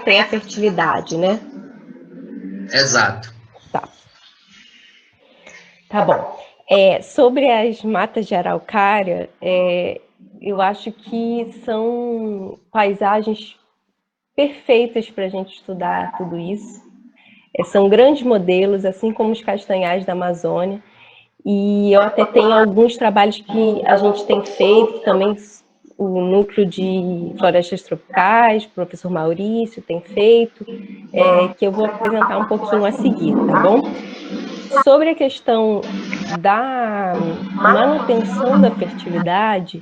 mantém a fertilidade, né? Exato. Tá bom. Sobre as matas de araucária, eu acho que são paisagens perfeitas para a gente estudar tudo isso. São grandes modelos, assim como os castanhais da Amazônia. E eu até tenho alguns trabalhos que a gente tem feito também, o núcleo de florestas tropicais, o professor Maurício tem feito, que eu vou apresentar um pouquinho a seguir, tá bom? Sobre a questão da manutenção da fertilidade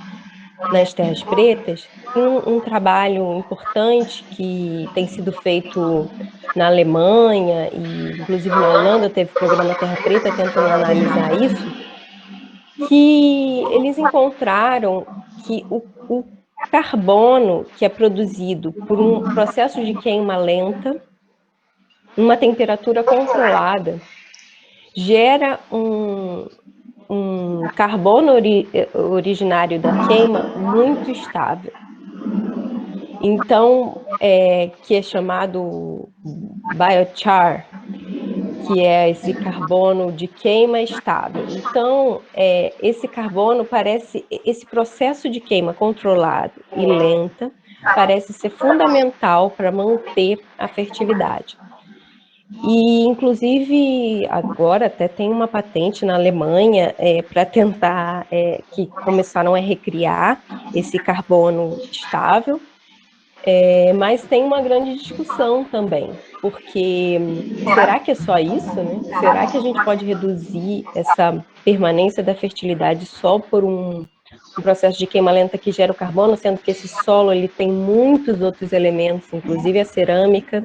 nas terras pretas, tem um trabalho importante que tem sido feito na Alemanha e inclusive na Holanda teve o programa Terra Preta tentando analisar isso, que eles encontraram que o carbono que é produzido por um processo de queima lenta, uma temperatura controlada, gera um carbono originário da queima muito estável. Então, que é chamado biochar, que é esse carbono de queima estável. Então, esse carbono esse processo de queima controlado e lenta parece ser fundamental para manter a fertilidade. E, inclusive, agora até tem uma patente na Alemanha para tentar, que começaram a recriar esse carbono estável, mas tem uma grande discussão também, porque será que é só isso, né? Será que a gente pode reduzir essa permanência da fertilidade só por um processo de queima lenta que gera o carbono, sendo que esse solo ele tem muitos outros elementos, inclusive a cerâmica,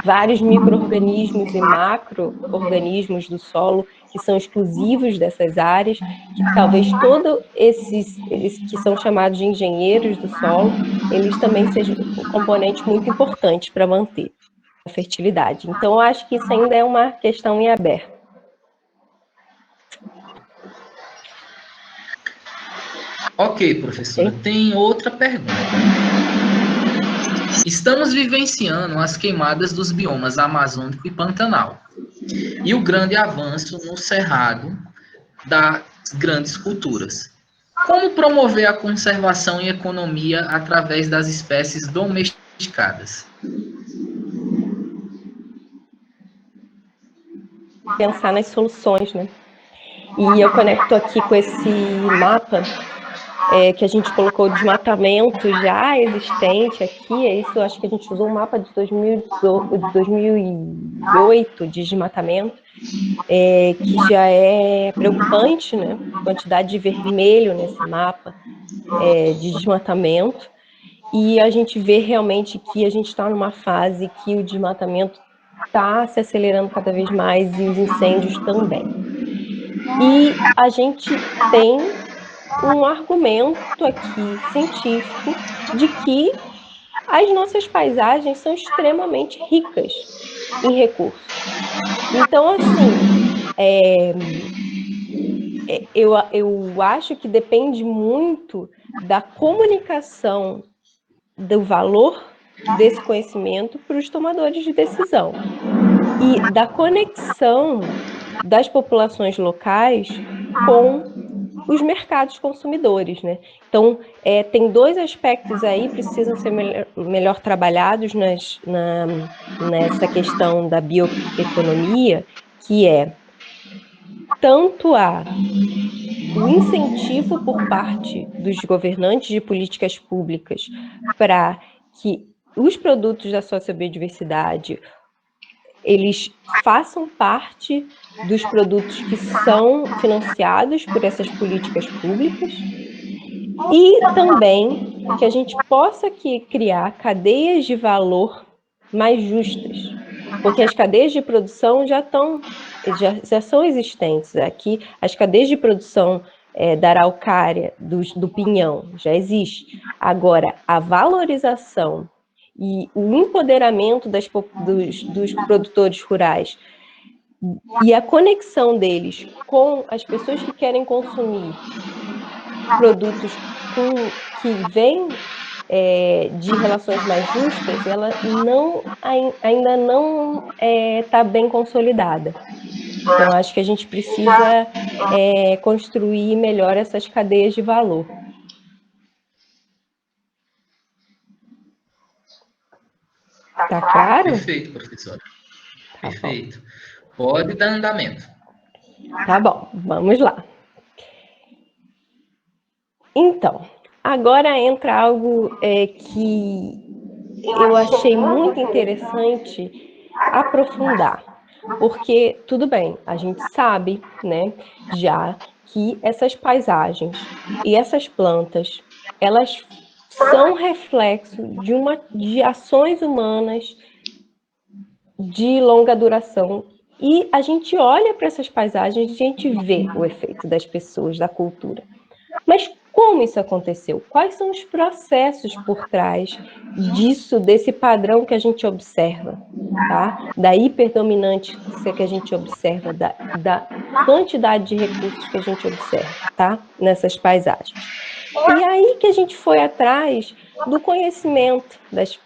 vários micro-organismos e macro-organismos do solo que são exclusivos dessas áreas, que talvez todos esses que são chamados de engenheiros do solo, eles também sejam um componente muito importante para manter a fertilidade. Então, eu acho que isso ainda é uma questão em aberto. Ok, professora. Tem outra pergunta. Estamos vivenciando as queimadas dos biomas amazônico e pantanal e o grande avanço no cerrado das grandes culturas. Como promover a conservação e economia através das espécies domesticadas? Pensar nas soluções, né? E eu conecto aqui com esse mapa que a gente colocou o desmatamento já existente aqui, isso acho que a gente usou um mapa de 2008 de desmatamento, que já é preocupante, né? A quantidade de vermelho nesse mapa de desmatamento, e a gente vê realmente que a gente está numa fase que o desmatamento está se acelerando cada vez mais e os incêndios também. E a gente tem um argumento aqui científico de que as nossas paisagens são extremamente ricas em recursos. Então, assim, eu acho que depende muito da comunicação do valor desse conhecimento para os tomadores de decisão e da conexão das populações locais com os mercados consumidores, né? Então, tem dois aspectos aí que precisam ser melhor trabalhados nessa questão da bioeconomia, que é tanto o incentivo por parte dos governantes de políticas públicas para que os produtos da sociobiodiversidade eles façam parte dos produtos que são financiados por essas políticas públicas e também que a gente possa criar cadeias de valor mais justas, porque as cadeias de produção já são existentes. Aqui, as cadeias de produção da araucária, do pinhão, já existe. Agora, a valorização e o empoderamento dos produtores rurais e a conexão deles com as pessoas que querem consumir produtos que vêm de relações mais justas, ela ainda não está bem consolidada. Então, acho que a gente precisa construir melhor essas cadeias de valor. Tá claro? Perfeito, professora. Tá, perfeito. Bom. Pode dar andamento. Tá bom, vamos lá. Então, agora entra algo que eu achei muito interessante aprofundar. Porque, tudo bem, a gente sabe, né, já que essas paisagens e essas plantas, elas são reflexo de ações humanas de longa duração. E a gente olha para essas paisagens e a gente vê o efeito das pessoas, da cultura. Mas como isso aconteceu? Quais são os processos por trás disso, desse padrão que a gente observa, tá? Da hiperdominância que a gente observa, da quantidade de recursos que a gente observa, tá? Nessas paisagens. E aí que a gente foi atrás do conhecimento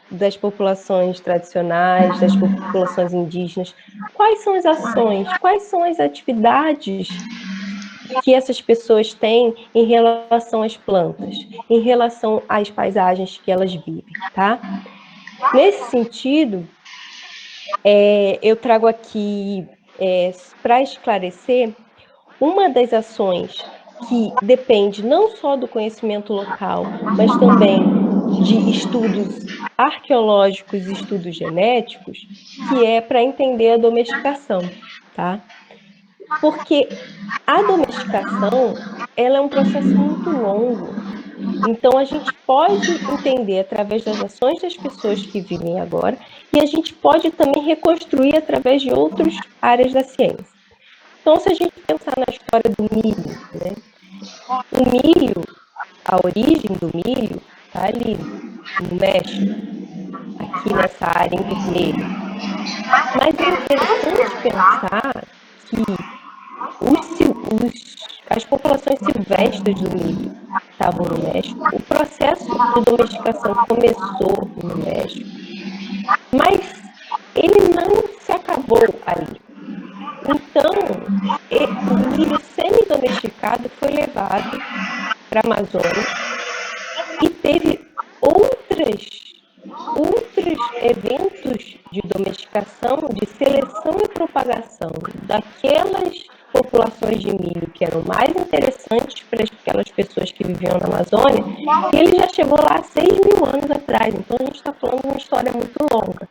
das populações tradicionais, das populações indígenas. Quais são as ações, quais são as atividades que essas pessoas têm em relação às plantas, em relação às paisagens que elas vivem, tá? Nesse sentido, eu trago aqui, para esclarecer, uma das ações que depende não só do conhecimento local, mas também de estudos arqueológicos e estudos genéticos, que é para entender a domesticação, tá? Porque a domesticação, ela é um processo muito longo. Então, a gente pode entender através das ações das pessoas que vivem agora e a gente pode também reconstruir através de outras áreas da ciência. Então, se a gente pensar na história do milho, né? O milho, a origem do milho está ali, no México, aqui nessa área em vermelho. Mas é interessante pensar que as populações silvestres do milho estavam no México. O processo de domesticação começou no México, mas ele não se acabou ali. Então, o milho semi-domesticado foi levado para a Amazônia e teve outros eventos de domesticação, de seleção e propagação daquelas populações de milho que eram mais interessantes para aquelas pessoas que viviam na Amazônia, e ele já chegou lá há 6.000 anos atrás. Então, a gente está falando de uma história muito longa.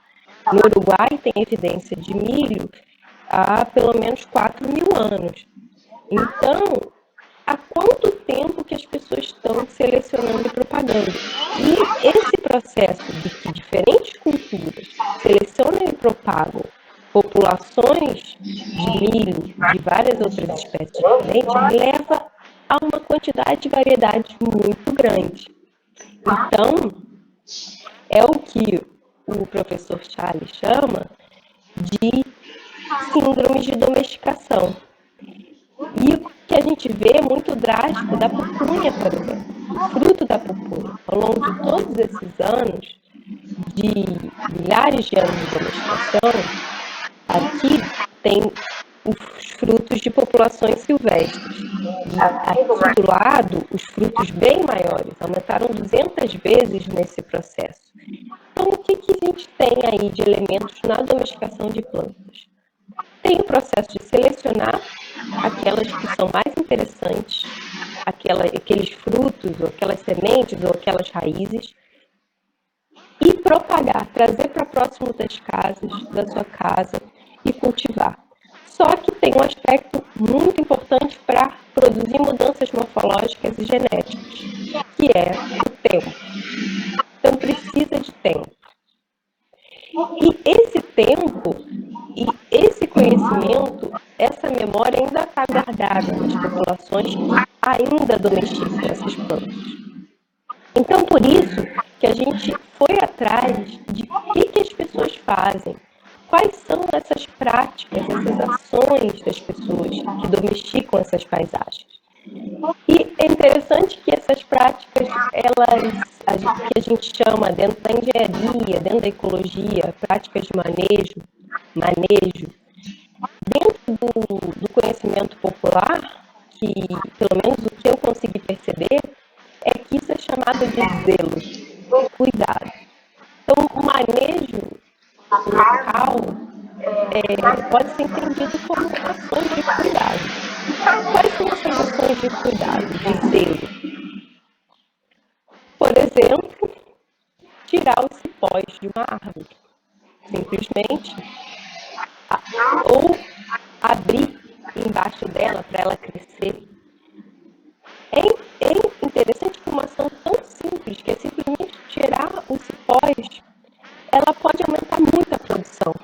No Uruguai tem evidência de milho há pelo menos 4.000 anos. Então, há quanto tempo que as pessoas estão selecionando e propagando? E esse processo de que diferentes culturas selecionam e propagam populações de milho de várias outras espécies diferentes leva a uma quantidade de variedades muito grande. Então, é o que o professor Charles chama de síndromes de domesticação. E o que a gente vê é muito drástico da pupunha, por exemplo, o fruto da pupunha. Ao longo de todos esses anos, de milhares de anos de domesticação, aqui tem os frutos de populações silvestres. E aqui do lado, os frutos bem maiores, aumentaram 200 vezes nesse processo. Então, o que a gente tem aí de elementos na domesticação de plantas? Tem o processo de selecionar aquelas que são mais interessantes, aqueles frutos, ou aquelas sementes, ou aquelas raízes, e propagar, trazer para próximo das casas, da sua casa, e cultivar. Só que tem um aspecto muito importante para produzir mudanças morfológicas e genéticas, que é o tempo. Então, precisa de tempo. E esse tempo e esse conhecimento, essa memória ainda está guardada nas populações que ainda domesticam essas plantas. Então, por isso que a gente foi atrás de o que as pessoas fazem, quais são essas práticas, essas ações das pessoas que domesticam essas paisagens. E é interessante que essas práticas, a que a gente chama dentro da engenharia, dentro da ecologia, práticas de manejo, dentro do conhecimento popular, que pelo menos o que eu consegui perceber, é que isso é chamado de zelo, cuidado. Então, o manejo local pode ser entendido como ações de cuidado. Quais são essas ações de cuidado, de zelo? Por exemplo, tirar os cipós de uma árvore, simplesmente, ou abrir embaixo dela para ela crescer. É interessante que uma ação tão simples, que é simplesmente tirar os cipós, ela pode aumentar muito a produção.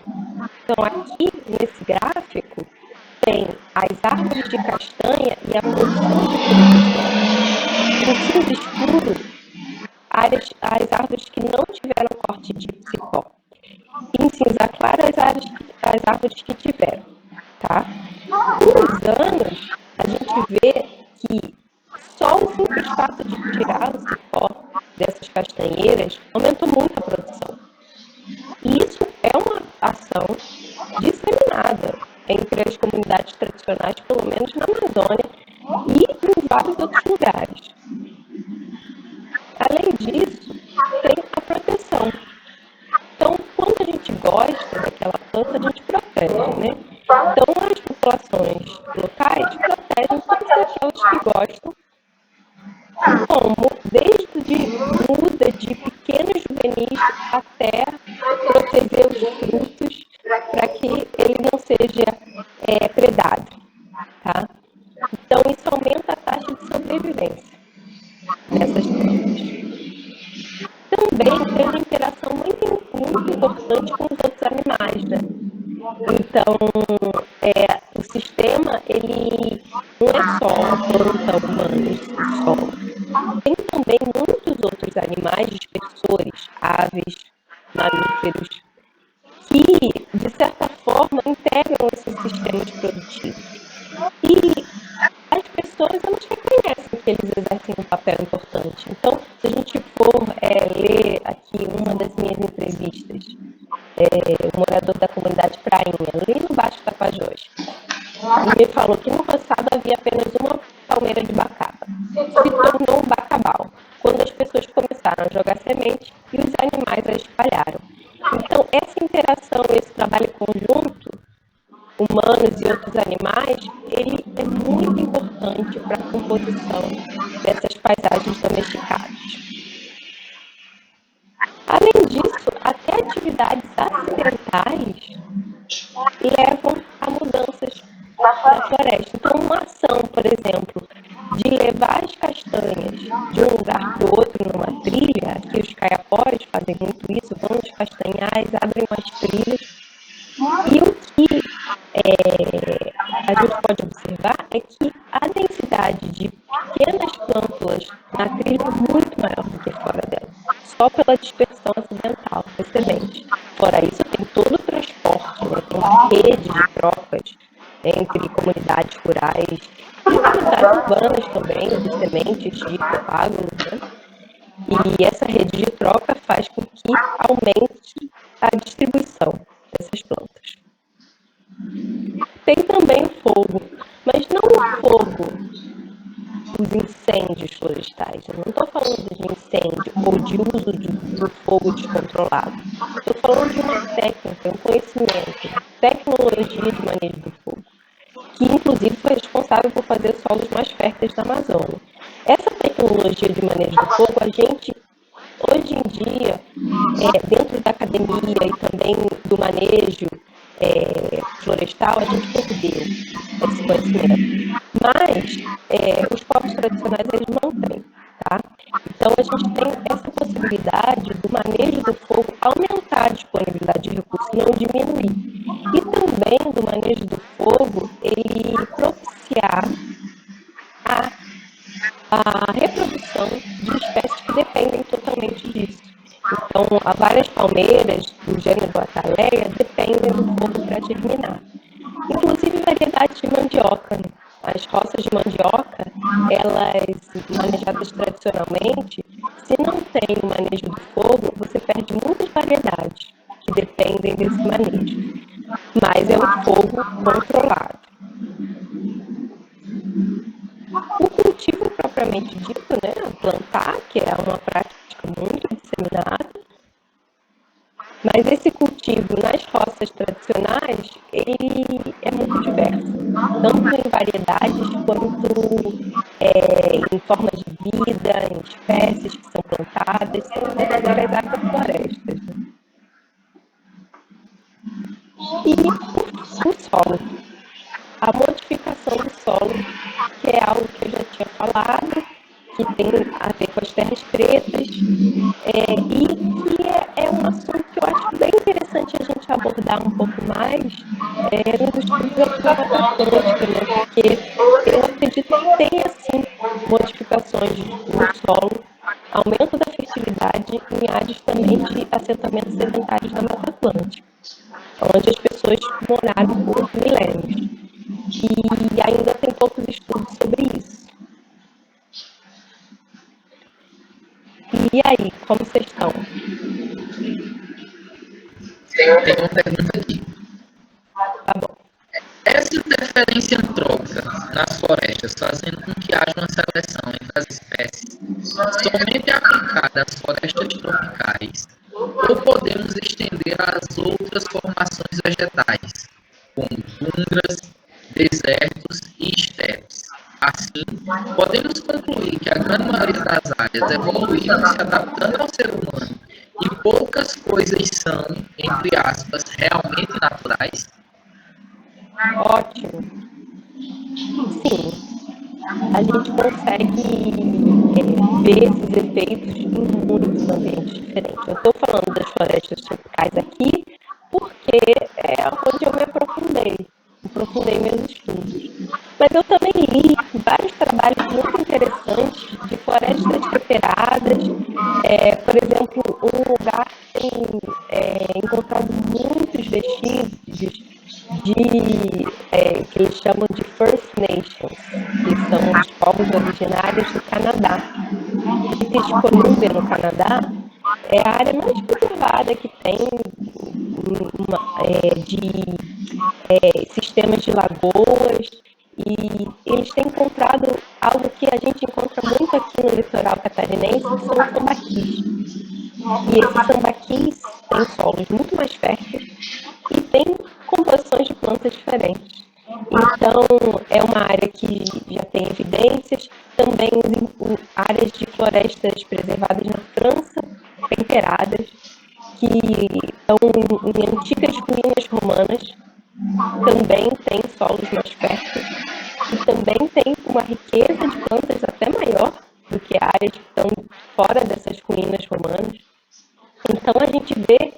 Então, aqui nesse gráfico, tem as árvores de castanha e a produção de frutos dela. Em cinza escuro, as árvores que não tiveram corte de cipó. E em cinza claro, as árvores que tiveram. Tá? Com os anos, a gente vê que só o simples fato de tirar o cipó dessas castanheiras aumentou muito a produção. E isso é uma ação disseminada entre as comunidades tradicionais, pelo menos na Amazônia e em vários outros lugares. Além disso, tem a proteção. Então, quando a gente gosta daquela planta, a gente protege, né? Então, as populações locais protegem todos aqueles que gostam, como desde muda de pequenos juvenis até proteger os frutos para que ele não seja predado, tá? Então, isso aumenta a taxa de sobrevivência dessas plantas. Também tem uma interação muito importante com os outros animais, né? Então, o sistema, ele não é só a planta humana e só. Tem também muitos outros animais dispersores, aves, mamíferos, que, de certa forma, integram esses sistemas produtivos. E as pessoas, elas reconhecem que eles exercem um papel importante. Então, se a gente for ler aqui uma das minhas entrevistas, o morador da comunidade Prainha, ali no Baixo Tapajós, me falou que no passado havia apenas uma palmeira de bacaba. Se tornou um bacabal, quando as pessoas começaram a jogar semente e os animais a espalharam. Então, essa interação, esse trabalho conjunto, humanos e outros animais, ele é muito importante para a composição dessas paisagens domesticadas. Além disso, até atividades acidentais levam a mudanças na floresta. Então, uma ação, por exemplo, de levar as castanhas de um lugar para o outro numa trilha, que os caiapós fazem muito isso, vão nos castanhais, abrem umas trilhas, e o que a gente pode observar é que a densidade de pequenas plântulas na trilha é muito maior do que fora dela, só pela dispersão acidental das sementes. Fora isso, tem todo o transporte, né? Tem uma rede de trocas entre comunidades rurais e comunidades urbanas também, de sementes, de coágulos, né? E essa rede de troca faz com que aumente a distribuição dessas plantas. Tem também o fogo, mas não o fogo, os incêndios florestais. Eu não estou falando de incêndio ou de uso do fogo descontrolado. Estou falando de uma técnica, um conhecimento, tecnologia de manejo do fogo, que inclusive foi responsável por fazer solos mais férteis da Amazônia. Essa tecnologia de manejo do fogo, a gente, hoje em dia, dentro da academia e também do manejo florestal, a gente perdeu esse conhecimento. Mas os povos tradicionais, eles mantêm, tá? Então, a gente tem essa possibilidade do manejo do fogo aumentar a disponibilidade de recursos, não diminuir. E também do manejo do fogo, ele propiciar a reprodução de espécies que dependem totalmente disso. Então, há várias palmeiras do gênero Ataleia dependem do fogo para germinar. Inclusive variedades de mandioca, né? As roças de mandioca, elas manejadas tradicionalmente, se não tem uma dependem desse manejo. Mas é um fogo controlado. O cultivo propriamente dito, né, plantar, que é uma prática muito disseminada, mas esse cultivo nas roças tradicionais, ele é muito diverso, tanto em variedades quanto em formas de vida, em espécies que são plantadas, são verdadeiras agroflorestas. Né? E o solo, a modificação do solo, que é algo que eu já tinha falado, que tem a ver com as terras pretas, e que é um assunto que eu acho bem interessante a gente abordar um pouco mais nos estudos aqui na Mata Atlântica, né? Porque eu acredito que tem, assim, modificações no solo, aumento da fertilidade em áreas também de assentamentos sedentários na Mata Atlântica, onde as pessoas moraram por milênios. E ainda tem poucos estudos sobre isso. E aí, como vocês estão? Tem uma pergunta aqui. Tá bom. Essa interferência antrópica nas florestas, fazendo com que haja uma seleção entre as espécies, somente é aplicada às florestas tropicais, ou podemos estender às outras formações vegetais, como tundras, desertos e estepes. Assim, podemos concluir que a grande maioria das áreas evoluíram se adaptando ao ser humano e poucas coisas são, entre aspas, realmente naturais. Ótimo. Sim, a gente consegue ver esses efeitos em muitos ambientes diferentes. Eu estou falando das florestas tropicais aqui porque é onde eu me aprofundei meus estudos. Mas eu também li vários trabalhos muito interessantes de florestas temperadas. Por exemplo, um lugar que tem encontrado muitos vestígios que eles chamam de First Nations, que são os povos originários do Canadá. British Columbia, no Canadá, é a área mais preservada que tem de sistemas de lagoas, e eles têm encontrado algo que a gente encontra muito aqui no litoral catarinense, que são os sambaquis. E esses sambaquis têm solos muito mais férteis e têm composições de plantas diferentes. Então, é uma área que já tem evidências. Também áreas de florestas preservadas na França, temperadas, que estão em antigas ruínas romanas, também tem solos mais férteis e também tem uma riqueza de plantas até maior do que áreas que estão fora dessas ruínas romanas. Então, a gente vê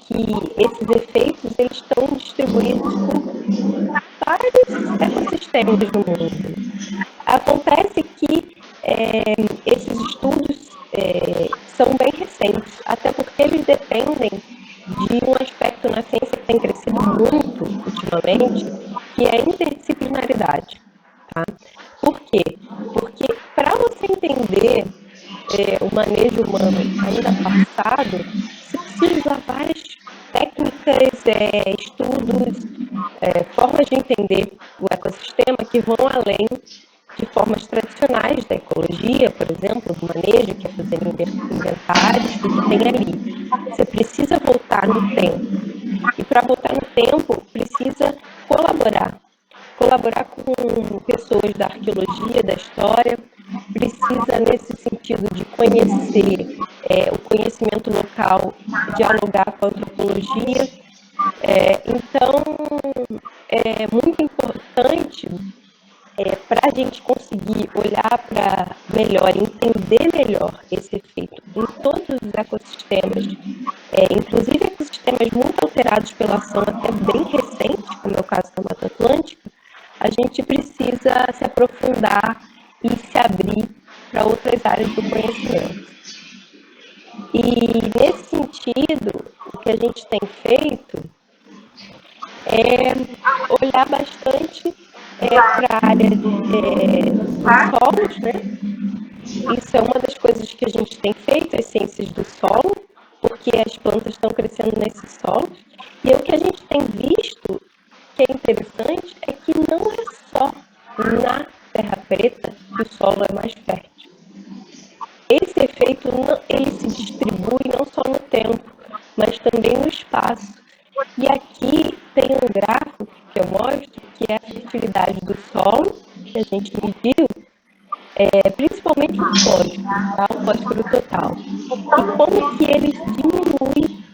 que esses efeitos eles estão distribuídos por vários ecossistemas no mundo. Acontece que esses estudos são bem recentes, até porque eles dependem de um aspecto na ciência que tem crescido muito ultimamente, que é a interdisciplinaridade. Tá? Por quê? Porque para você entender o manejo humano ainda passado, você precisa usar várias técnicas, estudos, formas de entender o ecossistema que vão além de formas tradicionais da ecologia, por exemplo, do manejo, que é fazer inventários do que tem ali. Você precisa voltar no tempo. E para voltar no tempo, precisa colaborar com pessoas da arqueologia, da história, precisa, nesse sentido, de conhecer o conhecimento local, dialogar com a antropologia. Então, é muito importante para a gente conseguir olhar para melhor, entender melhor esse efeito em todos os ecossistemas, inclusive ecossistemas muito alterados pela ação até bem recente, como é o caso da Mata Atlântica, a gente precisa se aprofundar e se abrir para outras áreas do conhecimento. E, nesse sentido, o que a gente tem feito é olhar bastante para a área dos solos, né? Isso é uma das coisas que a gente tem feito, as ciências do solo, porque porque as plantas estão crescendo nesse solo. E o que a gente tem visto, que é interessante, é que não é só na terra preta que o solo é mais fértil. Esse efeito ele se distribui não só no tempo, mas também no espaço. E aqui tem um gráfico que eu mostro, que é a fertilidade do solo, que a gente mediu, principalmente o fósforo, tá? O fósforo total. E como que ele diminui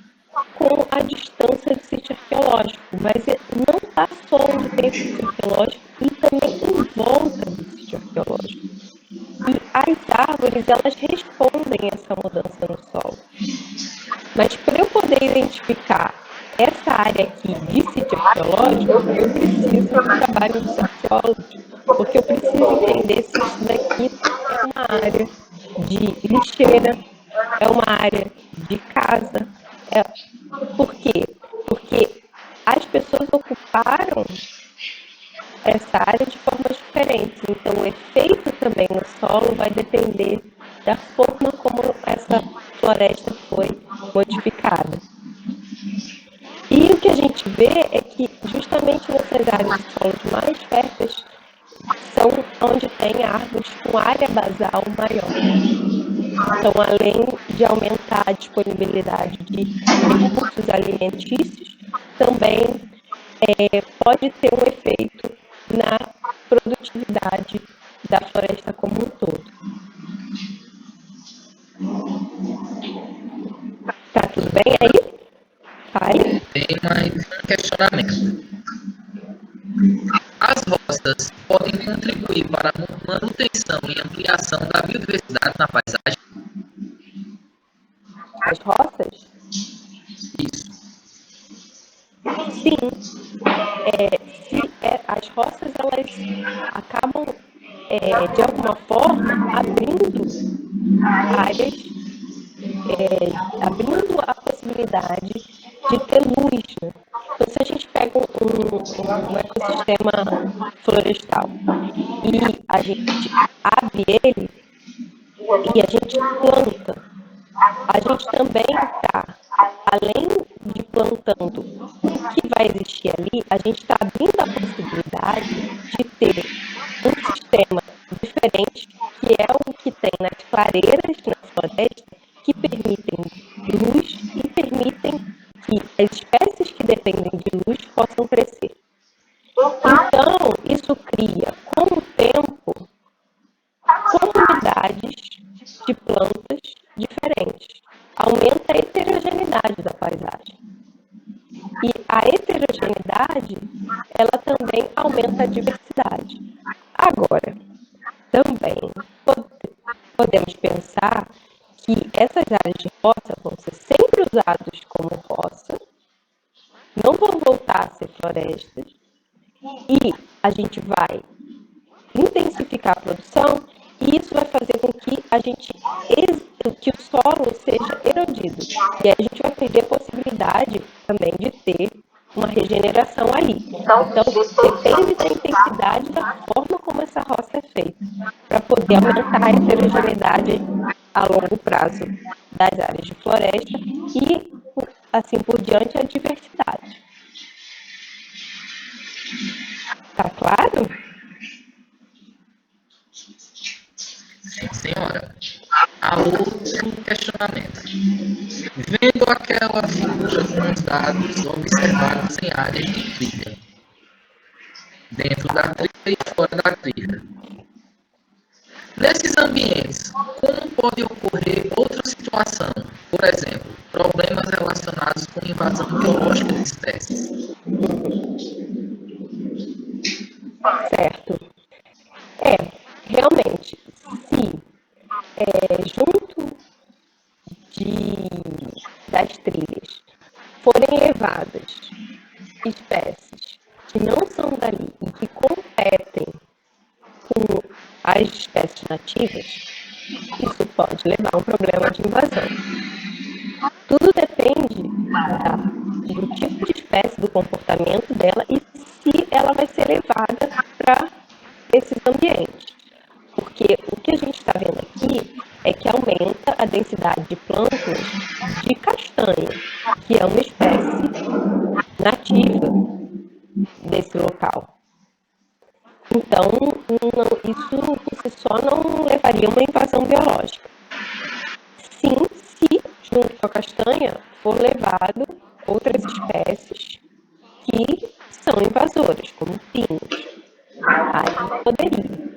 com a distância do sítio arqueológico, mas não está só onde tem o sítio arqueológico, e também em volta do sítio arqueológico. E as árvores, elas respondem a essa mudança no solo. Mas para eu poder identificar essa área aqui de sítio arqueológico, eu preciso do trabalho dos arqueólogos, porque eu preciso entender se isso daqui é uma área de lixeira, é uma área de casa. Por quê? Porque as pessoas ocuparam essa área de formas diferentes. Então, o efeito também no solo vai depender da forma como essa floresta foi modificada. E o que a gente vê é que justamente nessas áreas de solos mais férteis são onde tem árvores com área basal maior. Então, além de aumentar a disponibilidade de recursos alimentícios, também pode ter um efeito na produtividade da floresta como um todo. Tá tudo bem aí? Fale. Tem mais um questionamento. As roças podem contribuir para a manutenção e ampliação da biodiversidade na paisagem? As roças? Isso. Sim. As roças, elas acabam, de alguma forma, abrindo áreas, abrindo a possibilidade de ter luz, né? Então, se a gente pega um ecossistema florestal e a gente abre ele e a gente planta, a gente também está, além de plantando o que vai existir ali, a gente está abrindo a possibilidade de ter um sistema diferente, que é o que tem nas clareiras na floresta, que permitem luz e permitem que as espécies que dependem de luz possam crescer. Então, isso cria, com o tempo, comunidades de plantas diferentes. Aumenta a heterogeneidade da paisagem. E a heterogeneidade, ela também aumenta a diversidade. Agora, também podemos pensar que essas áreas de roça vão ser sempre usadas como roça, não vão voltar a ser florestas, e a gente vai intensificar a produção, e isso vai fazer com que que o solo seja erodido. E aí a gente vai perder a possibilidade também de ter uma regeneração ali. Então, depende da intensidade da forma como essa roça é feita, para poder aumentar a heterogeneidade a longo prazo das áreas de floresta e, assim por diante, a diversidade. Tá claro? Sim, senhora. Há outro questionamento. Vendo aquela figura com os dados observados em áreas de trilha, dentro da trilha e fora da trilha. Nesses ambientes, como pode ocorrer outra situação? Por exemplo, problemas relacionados com invasão biológica de espécies. Certo. Realmente, se junto das trilhas forem levadas espécies que não são dali e que competem com as espécies nativas, isso pode levar a um problema de invasão. Tudo depende do tipo de espécie, do comportamento dela e se ela vai ser levada para esses ambientes. Porque o que a gente está vendo aqui é que aumenta a densidade de plântulas de castanha. que é uma espécie nativa desse local. Então, isso por si só não levaria a uma invasão biológica. Sim, se, junto com a castanha, for levado outras espécies que são invasoras, como pinos. Aí poderia.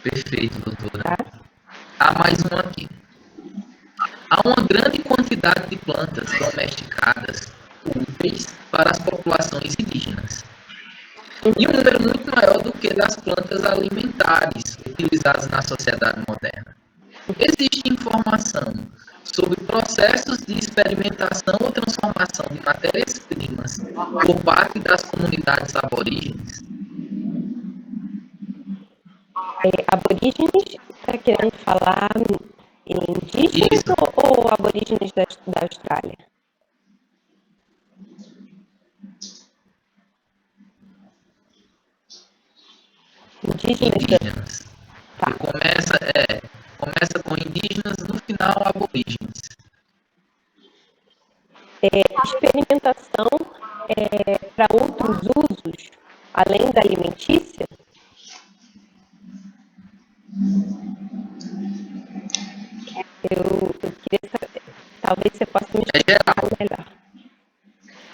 Perfeito, doutora. Tá? Há mais um aqui. Há uma grande quantidade de plantas domesticadas úteis para as populações indígenas. E um número muito maior do que das plantas alimentares utilizadas na sociedade moderna. Existe informação sobre processos de experimentação ou transformação de matérias-primas por parte das comunidades aborígenes? Aborígenes, está querendo falar indígenas ou aborígenes da Austrália? Indígenas. Tá. Começa com indígenas, no final aborígenes. Experimentação para outros usos, além da alimentícia? Eu queria saber, talvez você possa me explicar melhor.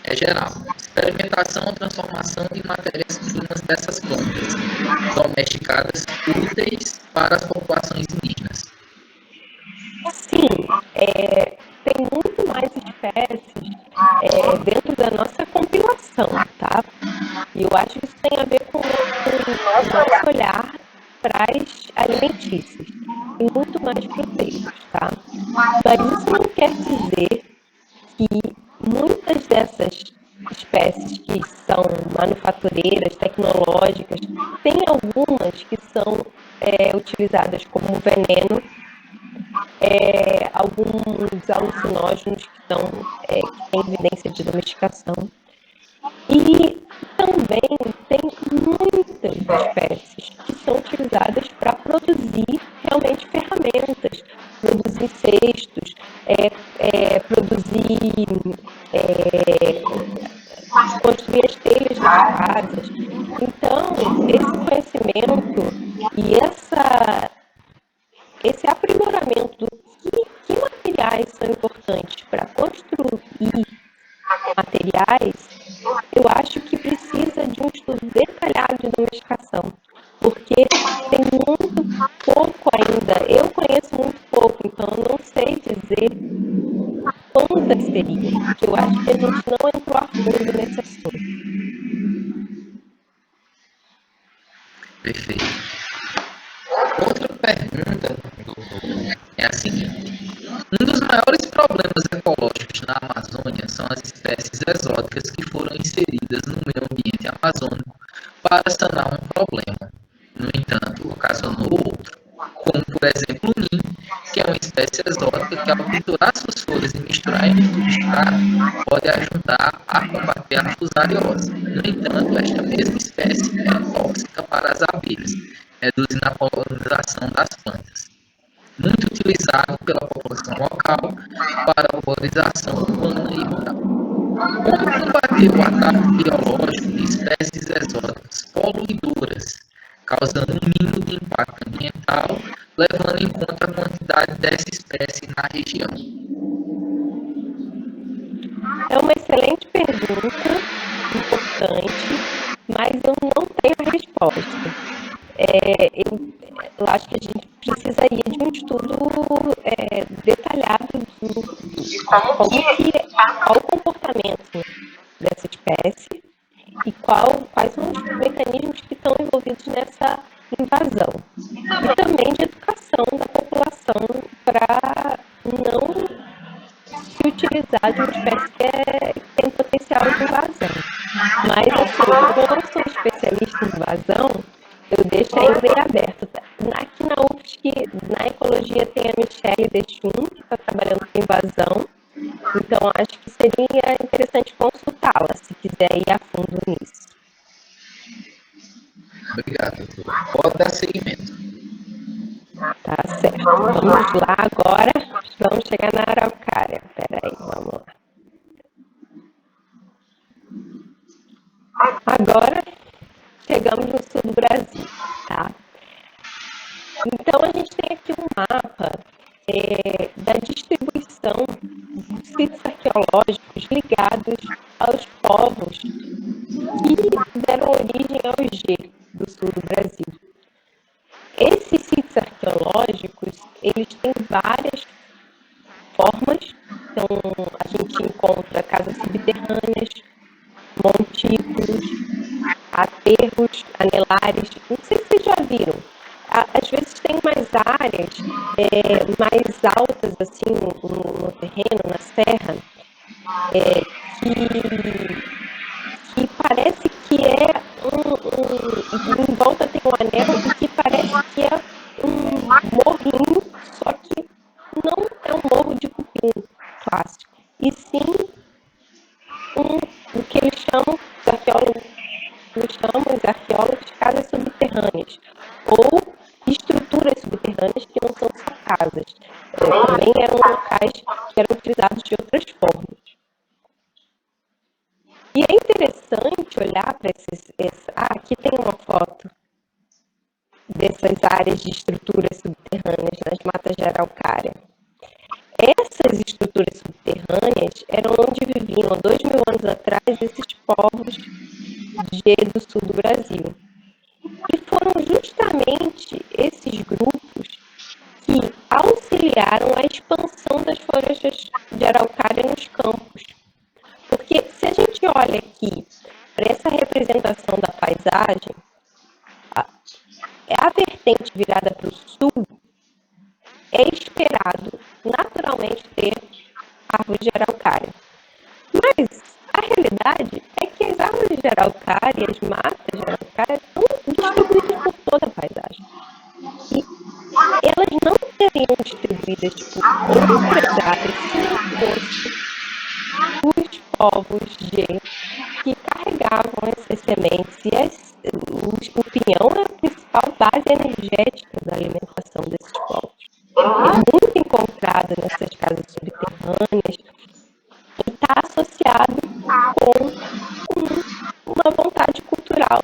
É geral. Experimentação ou transformação de matérias-primas dessas plantas domesticadas úteis para as populações indígenas. Sim, tem muito mais espécies dentro da nossa compilação, tá? E eu acho que isso tem a ver com o nosso olhar para as alimentícias. Tem muito mais proteinos, tá? Mas isso não quer dizer que muitas dessas espécies que são manufatureiras, tecnológicas, tem algumas que são utilizadas como veneno, alguns alucinógenos que têm evidência de domesticação. E também tem muitas espécies que são utilizadas para produzir realmente ferramentas, produzir cestos, construir as telhas das casas. Então, esse conhecimento e esse aprimoramento do que materiais são importantes para construir materiais, eu acho que precisa de um estudo detalhado de domesticação, porque tem muito pouco ainda. Eu conheço muito pouco, então eu não sei dizer quantas seriam, porque eu acho que a gente não entrou a fundo nesse assunto. Perfeito. Outra pergunta, doutor, é a seguinte. Um dos maiores problemas ecológicos na Amazônia são as espécies exóticas que foram inseridas no meio ambiente amazônico para sanar um problema. No entanto, ocasionou outro, como, por exemplo, o NIM, que é uma espécie exótica que, ao triturar suas folhas e misturar em substrato, pode ajudar a combater a fusariose. No entanto, esta mesma espécie é tóxica para as abelhas, reduzindo a polinização das plantas. Muito utilizado pela população local para a urbanização urbana e rural. Como combater o ataque biológico de espécies exóticas poluidoras, causando um mínimo de impacto ambiental, levando em conta a quantidade dessa espécie na região? É uma excelente pergunta, importante, mas eu não tenho a resposta. Eu acho que a gente precisaria de um estudo detalhado qual o comportamento dessa espécie e quais são os mecanismos que estão envolvidos nessa invasão. E também de educação da população para não se utilizar de uma espécie que tem potencial de invasão. Mas, assim, como eu não sou especialista em invasão, eu deixo ainda em aberto. Aqui na UFSC, na ecologia, tem a Michele Dechum, que está trabalhando com invasão. Então, acho que seria interessante consultá-la, se quiser ir a fundo nisso. Obrigado, doutor. Pode dar segmento. Tá certo. Vamos lá agora. Vamos chegar na Araucária. Peraí, vamos lá. Agora chegamos no sul do Brasil, tá? Então a gente tem aqui um mapa da distribuição dos sítios arqueológicos ligados aos povos que deram origem ao G do sul do Brasil. Esses sítios arqueológicos, eles têm várias formas. Então, a gente encontra casas subterrâneas, montículos, aterros, anelares. Não sei se vocês já viram. Às vezes tem umas áreas mais altas, assim, no terreno, na serra, que parece que em volta tem um anel e que parece que é um morrinho, só que não é um morro de cupim clássico, e sim o que eles chamam, os arqueólogos de casas subterrâneas, ou estruturas subterrâneas que não são só casas. Também eram locais que eram utilizados de outras formas. E é interessante olhar para aqui tem uma foto dessas áreas de estruturas subterrâneas nas matas de Araucária. Essas estruturas subterrâneas eram onde viviam, há 2.000 anos atrás, esses povos do sul do Brasil. E foram justamente esses grupos que auxiliaram a expansão das florestas de Araucária nos campos. Porque se a gente olha aqui para essa representação da paisagem, a vertente virada para o sul, é esperado naturalmente ter árvores de araucária. Mas a realidade é que as árvores de araucária, as matas de araucária, estão distribuídas por toda a paisagem. E elas não seriam distribuídas outras áreas se não fosse os povos que carregavam essas sementes. E o pinhão é a principal base energética da alimentação desses povos. É muito encontrado nessas casas subterrâneas e está associado com uma vontade cultural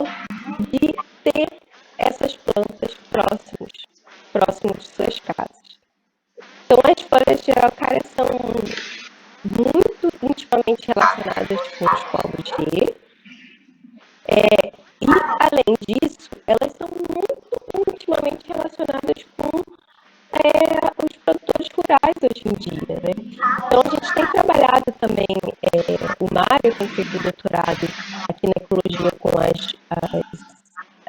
de ter essas plantas próximos de suas casas. Então, as florestas de araucária são muito intimamente relacionadas com os povos G, e, além disso, elas são muito intimamente relacionadas com os produtores rurais hoje em dia, né? Então, a gente tem trabalhado também, o Mário tem feito doutorado aqui na ecologia com as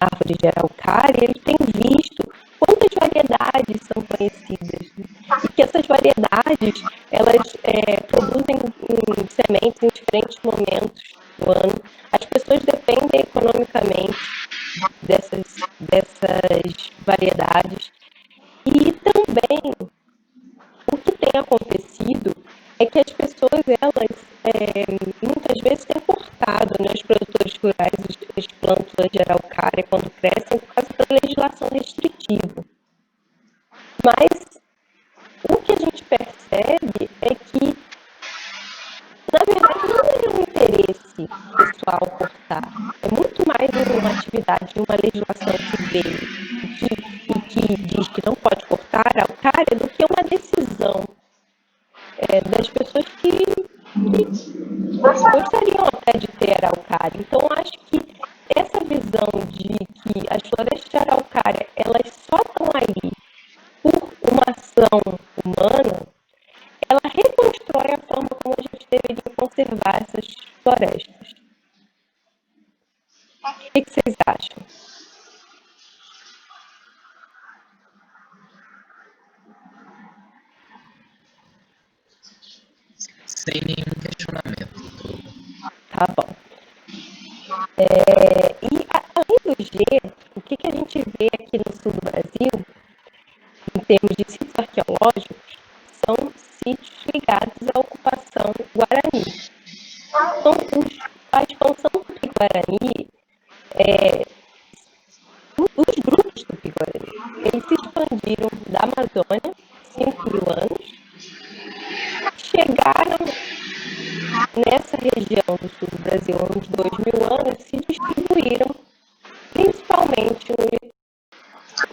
árvores de araucária, e ele tem visto quantas variedades são conhecidas, né? E que essas variedades, elas produzem sementes em diferentes momentos do ano. As pessoas dependem economicamente dessas variedades. E também, o que tem acontecido é que as pessoas, muitas vezes têm cortado, né, os produtores rurais, as plântulas de araucária quando crescem por causa da legislação restritiva. Mas o que a gente percebe é que, na verdade, não é um interesse pessoal cortar. É muito mais uma atividade, uma legislação que veio e que diz que não pode cortar a araucária do que uma decisão das pessoas que gostariam até de ter araucária. Então, acho que essa visão de que as florestas de araucária, elas só estão aí por uma ação humana, ela reconstrói a forma como a gente deveria conservar essas florestas. O que vocês acham? Sem nenhum questionamento. Tá bom. E além do G, o que a gente vê aqui no sul do Brasil, em termos de sítios arqueológicos, são sítios ligados à ocupação guarani. Então, a expansão tupi-guarani, os grupos eles se expandiram da Amazônia, 5.000 anos, chegaram nessa região do sul do Brasil, uns 2.000 anos, se distribuíram principalmente no litoral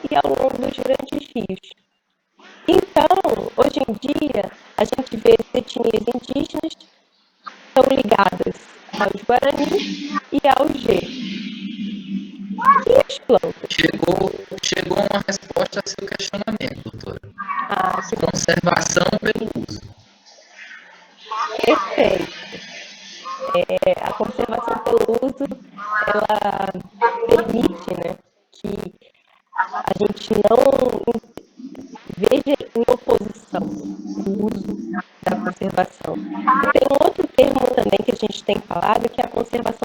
e ao longo dos grandes rios. Então, hoje em dia, a gente vê as etnias indígenas estão ligadas aos Guarani e ao G. E as plantas? Chegou uma resposta a seu questionamento, doutora. Que conservação pelo uso. Perfeito. A conservação pelo uso, ela permite, né, que a gente não veja em oposição o uso da conservação. E tem um outro termo também que a gente tem falado, que é a conservação